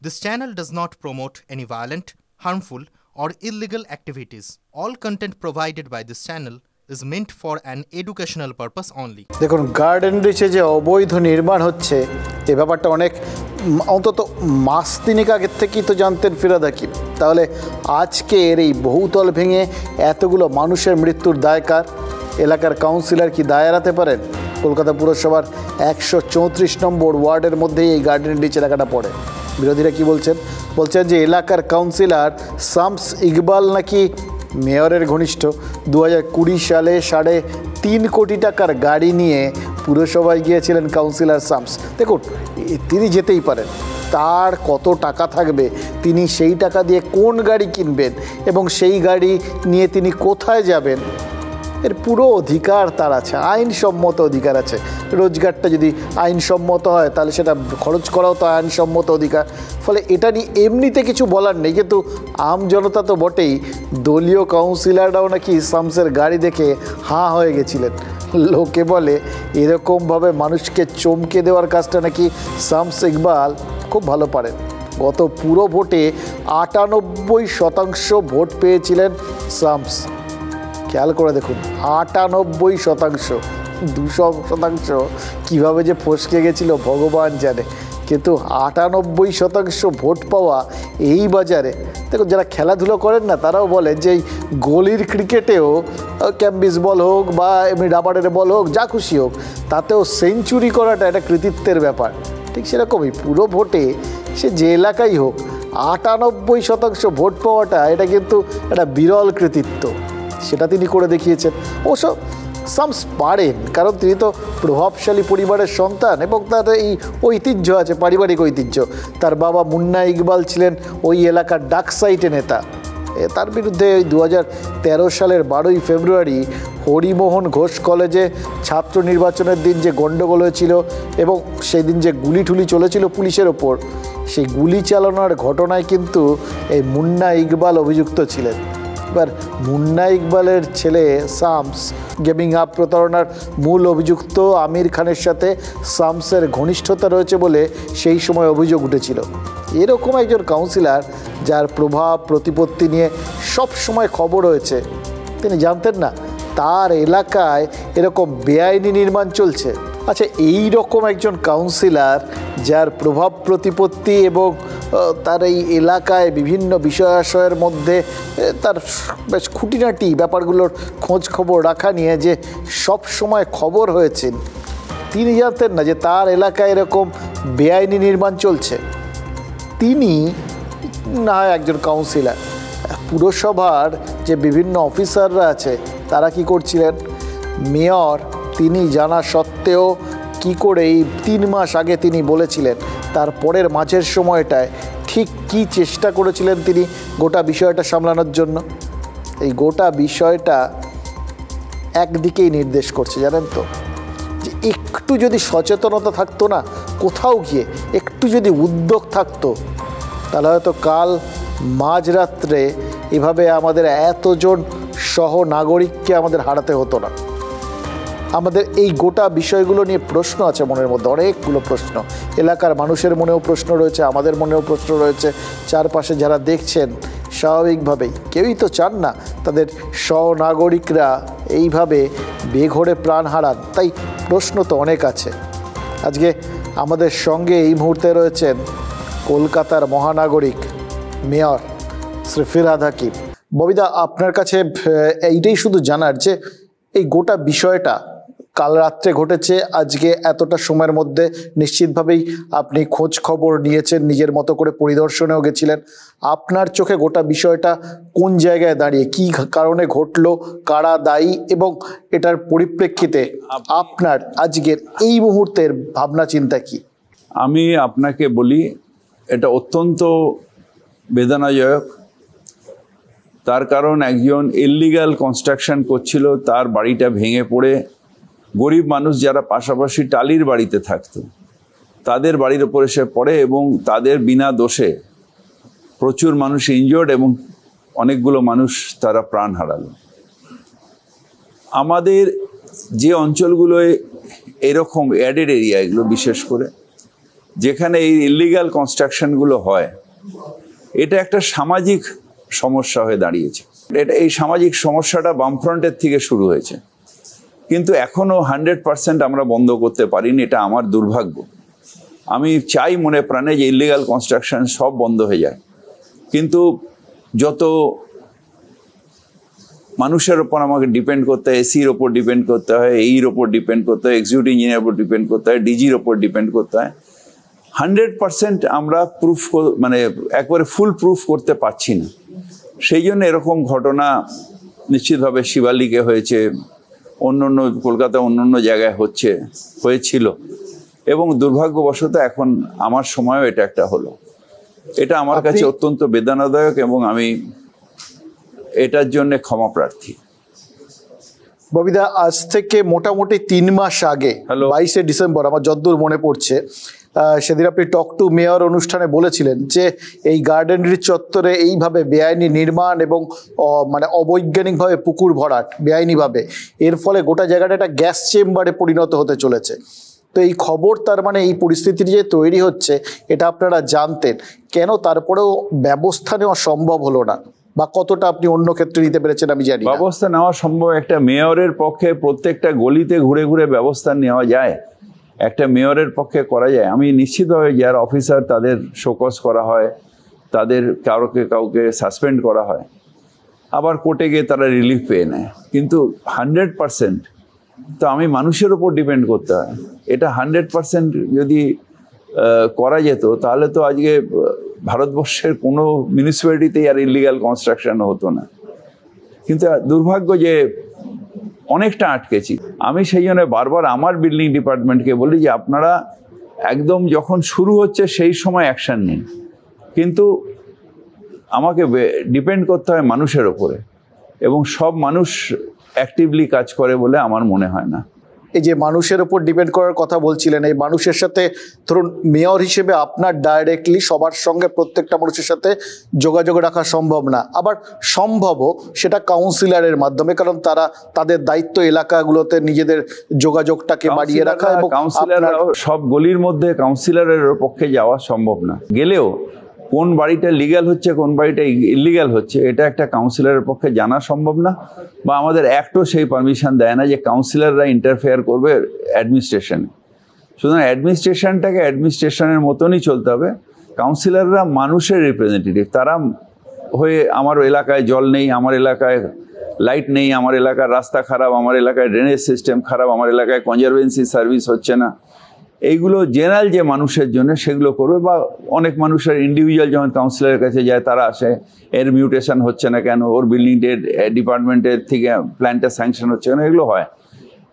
This channel does not promote any violent, harmful, or illegal activities. All content provided by this channel is meant for an educational purpose only. দেখুন garden রিচে যে অবৈধ নির্মাণ হচ্ছে এই ব্যাপারটা অনেক অন্তত মাস তিনেক আগের থেকেই তো জানতেন ফিরহাদ হাকিম। তাহলে আজকের এই বহুতল ভেঙে এতগুলো মানুষের মৃত্যুর দায় কার? এলাকার কাউন্সিলর কি দায় এড়াতে পারেন? কলকাতা পুরসভার 134 নম্বর ওয়ার্ডের মধ্যেই এই গার্ডেন রিচ এলাকাটা পড়ে। বিরোধীরা কি বলছেন? বলছেন যে এলাকার কাউন্সিলর শামস ইকবাল নাকি মেয়রের ঘনিষ্ঠ। 2020 সালে 3.5 কোটি টাকার গাড়ি নিয়ে পুরসভায় গিয়েছিলেন কাউন্সিলর শামস। দেখুন তিনি যেতেই পারেন, তার কত টাকা থাকবে, তিনি সেই টাকা দিয়ে কোন গাড়ি কিনবেন এবং সেই গাড়ি নিয়ে তিনি কোথায় যাবেন এর পুরো অধিকার তার আছে, আইনসম্মত অধিকার আছে। রোজগারটা যদি আইনসম্মত হয় তাহলে সেটা খরচ করাও তো আইনসম্মত অধিকার। ফলে এটা নিয়ে এমনিতে কিছু বলার নেই, কিন্তু আম জনতা তো বটেই। দলীয় কাউন্সিলররাও নাকি শামসের গাড়ি দেখে হাঁ হয়ে গেছিলেন। লোকে বলে এরকমভাবে মানুষকে চমকে দেওয়ার কাজটা নাকি শামস ইকবাল খুব ভালো পারেন। গত পুরো ভোটে 98% ভোট পেয়েছিলেন শামস। খেয়াল করে দেখুন, 98%, 200% কীভাবে যে ফসকে গেছিল ভগবান জানে। কিন্তু 98% ভোট পাওয়া এই বাজারে, দেখুন যারা খেলাধুলো করেন না তারাও বলেন যে এই গলির ক্রিকেটেও ক্যাম্বিস বল হোক বা এমনি রাবারের বল হোক, যা খুশি হোক, তাতেও সেঞ্চুরি করাটা একটা কৃতিত্বের ব্যাপার। ঠিক সেরকমই পুরো ভোটে সে যে এলাকাই হোক 98% ভোট পাওয়াটা এটা কিন্তু একটা বিরল কৃতিত্ব। সেটা তিনি করে দেখিয়েছেন। অবশ্য শামস পারেন, কারণ তিনি তো প্রভাবশালী পরিবারের সন্তান এবং তার এই ঐতিহ্য আছে, পারিবারিক ঐতিহ্য। তার বাবা মুন্না ইকবাল ছিলেন ওই এলাকার ডাকসাইটে নেতা। তার বিরুদ্ধে ওই 2013 সালের 12ই ফেব্রুয়ারি হরিমোহন ঘোষ কলেজে ছাত্র নির্বাচনের দিন যে গণ্ডগোল হয়েছিল এবং সেই দিন যে গুলি চলেছিল পুলিশের ওপর, সেই গুলি চালানোর ঘটনায় কিন্তু এই মুন্না ইকবাল অভিযুক্ত ছিলেন। এবার মুন্না ইকবালের ছেলে শামস গেমিং অ্যাপ প্রতারণার মূল অভিযুক্ত আমির খানের সাথে শামসের ঘনিষ্ঠতা রয়েছে বলে সেই সময় অভিযোগ উঠেছিল। এরকম একজন কাউন্সিলর যার প্রভাব প্রতিপত্তি নিয়ে সব সময় খবর হয়েছে, তিনি জানতেন না তার এলাকায় এরকম বেআইনি নির্মাণ চলছে। আচ্ছা, এই রকম একজন কাউন্সিলর যার প্রভাব প্রতিপত্তি এবং তার এই এলাকায় বিভিন্ন বিষয়াশয়ের মধ্যে তার বেশ খুঁটিনাটি ব্যাপারগুলোর খোঁজ খবর রাখা নিয়ে যে সব সময় খবর হয়েছেন, তিনি জানতেন না যে তার এলাকায় এরকম বেআইনি নির্মাণ চলছে। তিনি না হয় একজন কাউন্সিলর, পুরসভার যে বিভিন্ন অফিসাররা আছে তারা কি করছিলেন? মেয়র তিনি জানা সত্ত্বেও কি করে এই 3 মাস আগে তিনি বলেছিলেন, তারপরের মাঝের সময়টায় ঠিক কি চেষ্টা করেছিলেন তিনি গোটা বিষয়টা সামলানোর জন্য? এই গোটা বিষয়টা একদিকেই নির্দেশ করছে, জানেন তো, যে একটু যদি সচেতনতা থাকতো না, কোথাও গিয়ে একটু যদি উদ্যোগ থাকতো, তাহলে হয়তো কাল মাঝরাত্রে এভাবে আমাদের এতজন সহ নাগরিককে আমাদের হারাতে হতো না। আমাদের এই গোটা বিষয়গুলো নিয়ে প্রশ্ন আছে মনের মধ্যে, অনেকগুলো প্রশ্ন। এলাকার মানুষের মনেও প্রশ্ন রয়েছে, আমাদের মনেও প্রশ্ন রয়েছে। চারপাশে যারা দেখছেন স্বাভাবিকভাবেই কেউই তো চান না তাদের সহনাগরিকরা এইভাবে বেঘরে প্রাণ হারান, তাই প্রশ্ন তো অনেক আছে। আজকে আমাদের সঙ্গে এই মুহূর্তে রয়েছেন কলকাতার মহানাগরিক মেয়র শ্রী ফিরহাদ হাকিম। ববিদা, আপনার কাছে এইটাই শুধু জানার যে এই গোটা বিষয়টা কাল রাত্রে ঘটেছে, আজকে এতটা সময়ের মধ্যে নিশ্চিতভাবেই আপনি খোঁজ খবর নিয়েছেন, নিজের মতো করে পরিদর্শনেও গেছিলেন। আপনার চোখে গোটা বিষয়টা কোন জায়গায় দাঁড়িয়ে, কি কারণে ঘটলো, কারা দায়ী, এবং এটার পরিপ্রেক্ষিতে আপনার আজকের এই মুহূর্তের ভাবনা চিন্তা কি? আমি আপনাকে বলি, এটা অত্যন্ত বেদনাদায়ক। তার কারণ একজন ইললিগাল কনস্ট্রাকশন করছিল, তার বাড়িটা ভেঙে পড়ে গরিব মানুষ যারা পাশাপাশি টালির বাড়িতে থাকতো তাদের বাড়ির ওপরে সে পড়ে এবং তাদের বিনা দোষে প্রচুর মানুষ ইনজয়ার্ড এবং অনেকগুলো মানুষ তারা প্রাণ হারালো। আমাদের যে অঞ্চলগুলোয় এরকম অ্যাডেড এরিয়া, এগুলো বিশেষ করে যেখানে এই ইলিগাল কনস্ট্রাকশনগুলো হয়, এটা একটা সামাজিক সমস্যা হয়ে দাঁড়িয়েছে। এই সামাজিক সমস্যাটা বামফ্রন্টের থেকে শুরু হয়েছে, কিন্তু এখনও 100% আমরা বন্ধ করতে পারিনি। এটা আমার দুর্ভাগ্য। আমি চাই মনে প্রাণে যে ইলিগাল কনস্ট্রাকশন সব বন্ধ হয়ে যায়, কিন্তু যত মানুষের ওপর আমাকে ডিপেন্ড করতে হয়, এসির ওপর ডিপেন্ড করতে হয়, এইর ওপর ডিপেন্ড করতে হয়, এক্সিকিউটিভ ইঞ্জিনিয়ারের ওপর ডিপেন্ড করতে হয়, ডিজির ওপর ডিপেন্ড করতে হয়, 100% আমরা প্রুফ মানে একবারে ফুল প্রুফ করতে পারছি না। সেই জন্য এরকম ঘটনা নিশ্চিতভাবে শিবালিকে হয়েছে, অন্য কলকাতা অন্য জায়গায় হয়েছিল, এবং দুর্ভাগ্যবশত এখন আমার সময়ও এটা একটা হলো। এটা আমার কাছে অত্যন্ত বেদনাদায়ক এবং আমি এটার জন্য ক্ষমা প্রার্থী। ববিদা, আজ থেকে মোটামুটি 3 মাস আগে 22শে ডিসেম্বর আমার যতদূর মনে পড়ছে, সেদিন আপনি টক টু মেয়র অনুষ্ঠানে বলেছিলেন যে এই গার্ডেনরি চত্বরে এইভাবে বেআইনি নির্মাণ এবং মানে অবৈজ্ঞানিকভাবে পুকুর ভরাট বেআইনিভাবে, এর ফলে গোটা জায়গাটা একটা গ্যাস চেম্বারে পরিণত হতে চলেছে। তো এই খবর, তার মানে এই পরিস্থিতি যে তৈরি হচ্ছে এটা আপনারা জানতেন, কেন তারপরেও ব্যবস্থা নেওয়া সম্ভব হলো না, বা কতটা আপনি অন্য ক্ষেত্রে নিতে পেরেছেন আমি জানি না। ব্যবস্থা নেওয়া সম্ভব একটা মেয়রের পক্ষে? প্রত্যেকটা গলিতে ঘুরে ঘুরে ব্যবস্থা নেওয়া যায়? একটা মেয়রের পক্ষে করা যায়? আমি নিশ্চিতভাবে যারা অফিসার তাদের শোকজ করা হয়, তাদের কাউকে সাসপেন্ড করা হয়, আবার কোর্টে গিয়ে তারা রিলিফ পেয়ে নেয়, কিন্তু 100% তো আমি মানুষের উপর ডিপেন্ড করতে হয়। এটা 100% যদি করা যেত তাহলে তো আজকে ভারতবর্ষের কোনো মিউনিসিপ্যালিটিতেই আর ইলিগাল কনস্ট্রাকশন হতো না। কিন্তু দুর্ভাগ্য যে অনেকটা আটকেছি। আমি সেই জন্য বারবার আমার বিল্ডিং ডিপার্টমেন্টকে বলি যে আপনারা একদম যখন শুরু হচ্ছে সেই সময় অ্যাকশন নিন, কিন্তু আমাকে ডিপেন্ড করতে হয় মানুষের ওপরে, এবং সব মানুষ অ্যাক্টিভলি কাজ করে বলে আমার মনে হয় না। এই যে মানুষের উপর ডিপেন্ড করার কথা বলছিলেন, এই মানুষের সাথে ধরুন মেয়র হিসেবে আপনার ডাইরেক্টলি সবার সঙ্গে প্রত্যেকটা মানুষের সাথে যোগাযোগ রাখা সম্ভব না, আবার সম্ভবও সেটা কাউন্সিলরের মাধ্যমে, কারণ তারা তাদের দায়িত্ব এলাকাগুলোতে নিজেদের যোগাযোগটাকে বাড়িয়ে রাখা। এবং কাউন্সিলর সব গলির মধ্যে কাউন্সিলরের পক্ষে যাওয়া সম্ভব না, গেলেও কোন বাড়িটা লিগ্যাল হচ্ছে কোন বাড়িটা ইলিগ্যাল হচ্ছে এটা একটা কাউন্সিলরের পক্ষে জানা সম্ভব না, বা আমাদের অ্যাক্টও সেই পারমিশন দেয় না যে কাউন্সিলররা ইন্টারফেয়ার করবে অ্যাডমিনিস্ট্রেশনে। সুতরাং অ্যাডমিনিস্ট্রেশনটাকে অ্যাডমিনিস্ট্রেশনের মতনই চলতে হবে। কাউন্সিলররা মানুষের রিপ্রেজেন্টেটিভ, তারা হয়ে আমার এলাকায় জল নেই, আমার এলাকায় লাইট নেই, আমার এলাকার রাস্তা খারাপ, আমার এলাকায় ড্রেনেজ সিস্টেম খারাপ, আমার এলাকায় কনজারভেন্সি সার্ভিস হচ্ছে না, এইগুলো জেনারেল যে মানুষের জন্য সেগুলো করবে। বা অনেক মানুষের ইন্ডিভিজুয়াল যখন কাউন্সিলরের কাছে যায় তারা আসে, এর মিউটেশন হচ্ছে না কেন, ওর বিল্ডিং ডিপার্টমেন্টের থেকে প্ল্যানটা স্যাংশন হচ্ছে কেন, এগুলো হয়।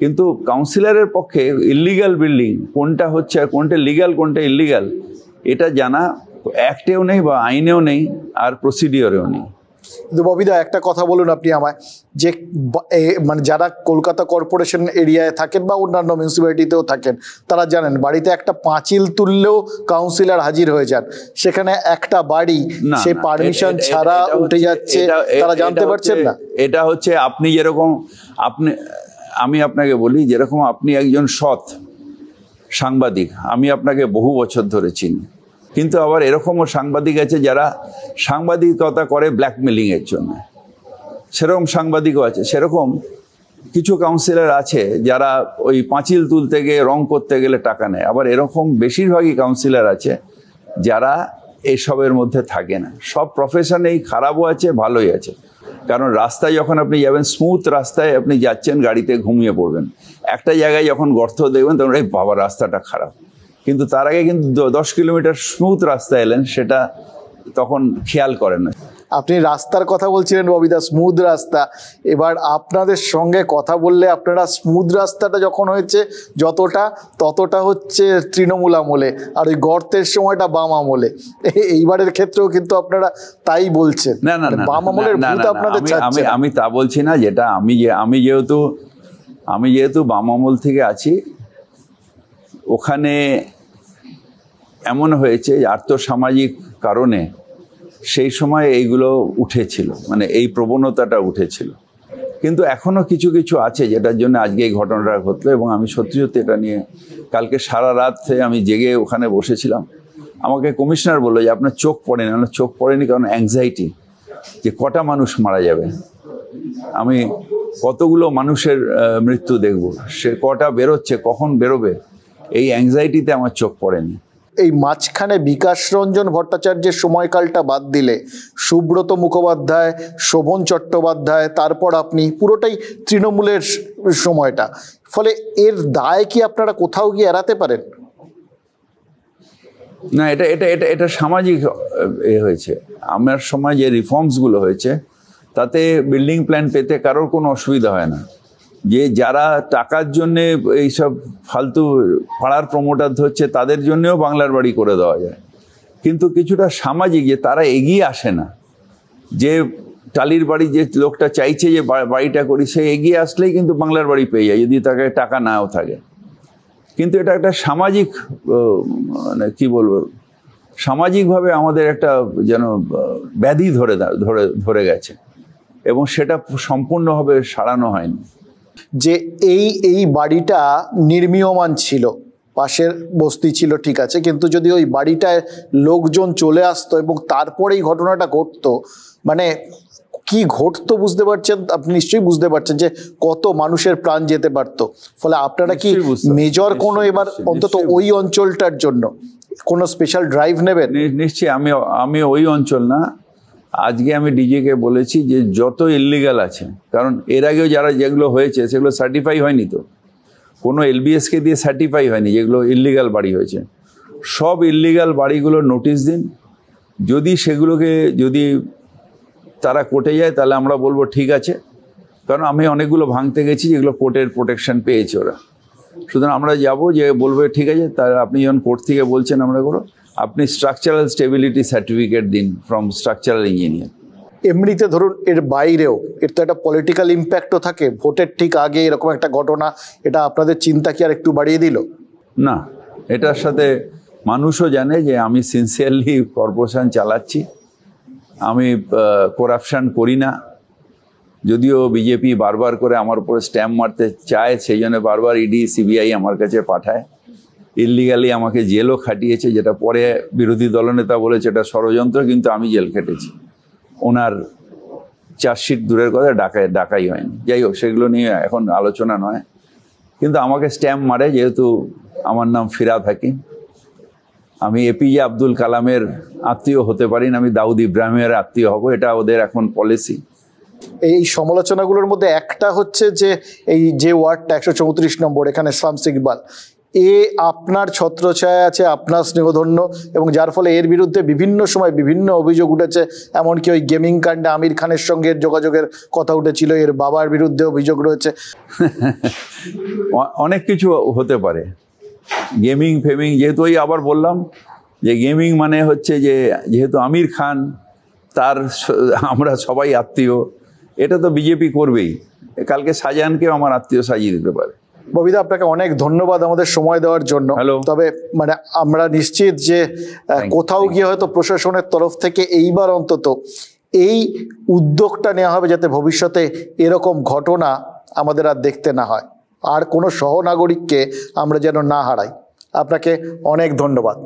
কিন্তু কাউন্সিলরের পক্ষে ইলিগাল বিল্ডিং কোনটা হচ্ছে আর কোনটা লিগাল কোনটা ইলিগাল এটা জানা অ্যাক্টেও নেই বা আইনেও নেই আর প্রসিডিওরেও নেই। কিন্তু ববিদা, একটা কথা বলুন আপনি আমায়, যে মানে যারা কলকাতা কর্পোরেশন এরিয়ায় থাকেন বা অন্যান্য মিউনিসিপ্যালিটিতেও থাকেন তারা জানেন বাড়িতে একটা পাঁচিল তুললেও কাউন্সিলর হাজির হয়ে যান, সেখানে একটা বাড়ি সে পারমিশন ছাড়া উঠে যাচ্ছে, তারা জানতে পারছেন না। এটা হচ্ছে আপনি যেরকম আমি আপনাকে বলি, যেরকম আপনি একজন সৎ সাংবাদিক, আমি আপনাকে বহু বছর ধরে চিনি, কিন্তু আবার এরকমও সাংবাদিক আছে যারা সাংবাদিকতা করে ব্ল্যাকমেলিংয়ের জন্য, সেরকম সাংবাদিকও আছে। সেরকম কিছু কাউন্সিলর আছে যারা ওই পাঁচিল তুলতে গিয়ে রং করতে গেলে টাকা নেয়, আবার এরকম বেশিরভাগই কাউন্সিলর আছে যারা এসবের মধ্যে থাকে না। সব প্রফেশনেই খারাপও আছে ভালোই আছে, কারণ রাস্তায় যখন আপনি যাবেন, স্মুথ রাস্তায় আপনি যাচ্ছেন, গাড়িতে ঘুমিয়ে পড়বেন, একটা জায়গায় যখন গর্ত দেখবেন তখন এই বাবা রাস্তাটা খারাপ, কিন্তু তার আগে কিন্তু 10 কিলোমিটার স্মুথ রাস্তা এলেন সেটা তখন খেয়াল করেন না। আপনি রাস্তার কথা বলছিলেন ববিদা, স্মুথ রাস্তা, এবার আপনাদের সঙ্গে কথা বললে আপনারা স্মুথ রাস্তাটা যখন হয়েছে ততটা হচ্ছে তৃণমূল আমলে, আর ওই গর্তের সময়টা বাম আমলে। এইবারের ক্ষেত্রেও কিন্তু আপনারা তাই বলছেন। না না না, বাম আমলের ভূত আপনাদের ছাড়ছে না। আমি তা বলছি না, যেটা আমি যেহেতু বাম আমল থেকে আছি, ওখানে এমন হয়েছে আর্থসামাজিক কারণে সেই সময় এইগুলো উঠেছিল, মানে এই প্রবণতাটা উঠেছিল। কিন্তু এখনও কিছু কিছু আছে যেটার জন্য আজকে এই ঘটনাটা ঘটলো। এবং আমি সত্যি সত্যি এটা নিয়ে কালকে সারা রাত আমি জেগে ওখানে বসেছিলাম। আমাকে কমিশনার বললো যে আপনার চোখ পড়েনি। আমার চোখ পড়েনি কারণ অ্যাংজাইটি, যে কটা মানুষ মারা যাবে, আমি কতগুলো মানুষের মৃত্যু দেখব, সে কটা বেরোচ্ছে, কখন বেরোবে, এই অ্যাংজাইটিতে আমার চোখ পড়েনি। এই মাঝখানে বিকাশ রঞ্জন ভট্টাচার্যের সময়কালটা বাদ দিলে সুব্রত মুখোপাধ্যায়, শোভন চট্টোপাধ্যায়, তারপর আপনি, পুরোটাই তৃণমূলের সময়টা। ফলে এর দায় কি আপনারা কোথাও গিয়ে এড়াতে পারেন? না, এটা এটা এটা এটা সামাজিক হয়েছে। আমার সময় যে রিফর্মসগুলো হয়েছে তাতে বিল্ডিং প্ল্যান পেতে কারোর কোনো অসুবিধা হয় না। যে যারা টাকার জন্যে এইসব ফালতু পাড়ার প্রমোটার ধরছে তাদের জন্যেও বাংলার বাড়ি করে দেওয়া যায়, কিন্তু কিছুটা সামাজিক, যে তারা এগিয়ে আসে না। যে টালির বাড়ি যে লোকটা চাইছে যে বাড়িটা করি, সে এগিয়ে আসলেই কিন্তু বাংলার বাড়ি পেয়ে যায়, যদি তাকে টাকা নাও থাকে। কিন্তু এটা একটা সামাজিক, মানে কী বলবো, সামাজিকভাবে আমাদের একটা যেন ব্যাধি ধরে গেছে, এবং সেটা সম্পূর্ণভাবে সারানো হয়নি। যে এই বাড়িটা নির্মীয়মান ছিল, পাশের বস্তি ছিল, ঠিক আছে, কিন্তু যদি ওই বাড়িটায় লোকজন চলে আসতো এবং তারপরে এই ঘটনাটা ঘটতো, মানে কি ঘটতো বুঝতে পারছেন আপনি? নিশ্চয়ই বুঝতে পারছেন যে কত মানুষের প্রাণ যেতে পারতো। ফলে আপনারা কি মেজর কোনো এবার অন্তত ওই অঞ্চলটার জন্য কোনো স্পেশাল ড্রাইভ নেবেন? নিশ্চয়ই। আমি ওই অঞ্চল না, আজকে আমি ডিজিকে বলেছি যে যত ইললিগাল আছে, কারণ এর আগেও যেগুলো হয়েছে সেগুলো সার্টিফাই হয়নি, তো কোনো এলবিএসকে দিয়ে সার্টিফাই হয়নি, যেগুলো ইললিগাল বাড়ি হয়েছে, সব ইললিগাল বাড়িগুলো নোটিশ দিন। সেগুলোকে যদি তারা কোর্টে যায় তাহলে আমরা বলবো ঠিক আছে, কারণ আমি অনেকগুলো ভাঙতে গেছি যেগুলো কোর্টের প্রোটেকশন পেয়েছে ওরা। সুতরাং আমরা যাব, যে বলবে ঠিক আছে, তাহলে আপনি যখন কোর্ট থেকে বলছেন আমরা করো, আপনি স্ট্রাকচারাল স্টেবিলিটি সার্টিফিকেট দিন ফ্রম স্ট্রাকচারাল ইঞ্জিনিয়ার। এমনিতে ধরুন এর বাইরেও এর তো একটা পলিটিক্যাল ইম্প্যাক্টও থাকে। ভোটের ঠিক আগে এরকম একটা ঘটনা, এটা আপনাদের চিন্তা কি আর একটু বাড়িয়ে দিল? না, এটার সাথে মানুষও জানে যে আমি সিনসিয়ারলি কর্পোরেশন চালাচ্ছি, আমি করাপশান করি না। যদিও বিজেপি বারবার করে আমার উপরে স্ট্যাম্প মারতে চায়, সেই জন্য বারবার ইডি সিবিআই আমার কাছে পাঠায়। ইললিগালি আমাকে জেলও খাটিয়েছে, যেটা পরে বিরোধী দলনেতা বলেছে এটা ষড়যন্ত্র, কিন্তু আমি জেল খেটেছি। ওনার চার্জশিট দূরের কথা, ডাকাই হয়নি। যাই হোক, সেগুলো নিয়ে এখন আলোচনা নয়, কিন্তু আমাকে স্ট্যাম্প মারে, যেহেতু আমার নাম ফিরাদ হাকিম। আমি এপিজে আব্দুল কালামের আত্মীয় হতে পারি না, আমি দাউদ ইব্রাহিমের আত্মীয় হব, এটা ওদের এখন পলিসি। এই সমালোচনাগুলোর মধ্যে একটা হচ্ছে যে এই যে ওয়ার্ডটা 134 নম্বর, এখানে শামস ইকবাল, আপনার ছত্রছায়া আছে, আপনার স্নেহধন্য, এবং যার ফলে এর বিরুদ্ধে বিভিন্ন সময় বিভিন্ন অভিযোগ উঠেছে। এমনকি ওই গেমিং কাণ্ডে আমির খানের সঙ্গে যোগাযোগের কথা উঠেছিল, এর বাবার বিরুদ্ধে অভিযোগ রয়েছে। অনেক কিছু হতে পারে, গেমিং ফেমিং, যেহেতু ওই আবার বললাম যে গেমিং মানে হচ্ছে যে যেহেতু আমির খান, তার আমরা সবাই আত্মীয়, এটা তো বিজেপি করবেই। কালকে শাহজাহানকেও আমার আত্মীয় সাজিয়ে দিতে পারে। ববিদা, আপনাকে অনেক ধন্যবাদ আমাদের সময় দেওয়ার জন্য। তবে মানে আমরা নিশ্চিত যে কোথাও গিয়ে হয়তো প্রশাসনের তরফ থেকে এইবার অন্তত এই উদ্যোগটা নেওয়া হবে যাতে ভবিষ্যতে এরকম ঘটনা আমাদের আর দেখতে না হয়, আর কোনো সহনাগরিককে আমরা যেন না হারাই। আপনাকে অনেক ধন্যবাদ।